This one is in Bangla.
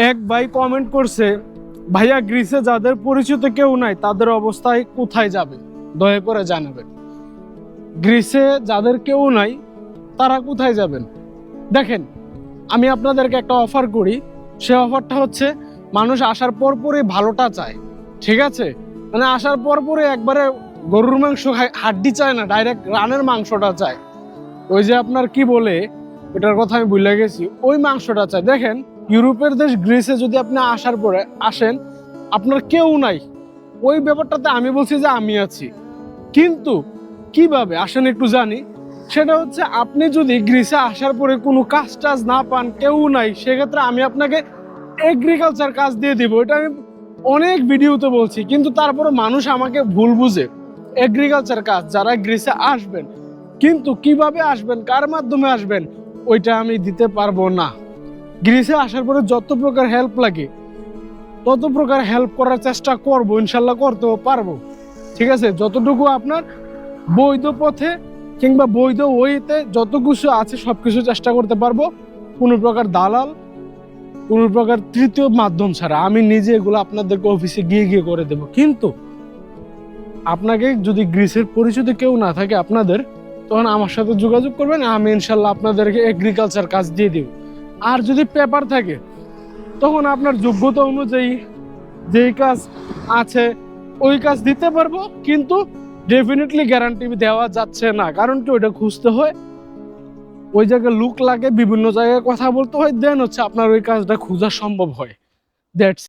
এক ভাই কমেন্ট করছে, ভাইয়া গ্রিসে যাদের পরিচিত কেউ নাই তাদের অবস্থায় কোথায় যাবে, দয়া করে জানাবেন। গ্রিসে যাদের কেউ নাই তারা কোথায় যাবেন? দেখেন, আমি আপনাদেরকে একটা অফার করি। সে অফারটা হচ্ছে, মানুষ আসার পরপরই ভালোটা চায়, ঠিক আছে? মানে আসার পরপরই একবারে গরুর মাংস হাড্ডি চায় না, ডাইরেক্ট রানের মাংসটা চায়। ওই যে আপনার কি বলে, ওটার কথা আমি ভুলে গেছি, ওই মাংসটা চায়। দেখেন, ইউরোপের দেশ গ্রিসে যদি আপনি আসার পরে আসেন, আপনার কেউ নাই, ওই ব্যাপারটাতে আমি বলছি যে আমি আছি। কিন্তু কিভাবে আসেন একটু জানি। সেটা হচ্ছে, আপনি যদি গ্রিসে আসার পরে কোনো কাজ টাজ না পান, কেউ নাই, সেক্ষেত্রে আমি আপনাকে এগ্রিকালচার কাজ দিয়ে দিব। এটা আমি অনেক ভিডিওতে বলছি, কিন্তু তারপরে মানুষ আমাকে ভুল বুঝে। এগ্রিকালচার কাজ যারা গ্রিসে আসবেন, কিন্তু কিভাবে আসবেন, কার মাধ্যমে আসবেন, ওইটা আমি দিতে পারবো না। গ্রিসে আসার পরে যত প্রকার হেল্প লাগে তত প্রকার হেল্প করার চেষ্টা করব, ইনশাল্লাহ করতেও পারবো, ঠিক আছে? যতটুকু আপনার বৈধ পথে কিংবা বৈধ ওয়েতে যত কিছু আছে সবকিছু চেষ্টা করতে পারবো, কোনো প্রকার দালাল, কোনো প্রকার তৃতীয় মাধ্যম ছাড়া। আমি নিজে এগুলো আপনাদেরকে অফিসে গিয়ে গিয়ে করে দেব। কিন্তু আপনাকে যদি গ্রিসের পরিচিত কেউ না থাকে আপনাদের, তখন আমার সাথে যোগাযোগ করবেন, আমি ইনশাল্লাহ আপনাদেরকে এগ্রিকালচার কাজ দিয়ে দিব। আর যদি পেপার থাকে, তখন আপনার যোগ্যতা অনুযায়ী যেই কাজ আছে ওই কাজ দিতে পারবো, কিন্তু ডেফিনেটলি গ্যারান্টি দেওয়া যাচ্ছে না। কারণ কি, ওইটা খুঁজতে হয়, ওই জায়গায় লুক লাগে, বিভিন্ন জায়গায় কথা বলতে হয়, দেন হচ্ছে আপনার ওই কাজটা খোঁজা সম্ভব হয়। দ্যাটস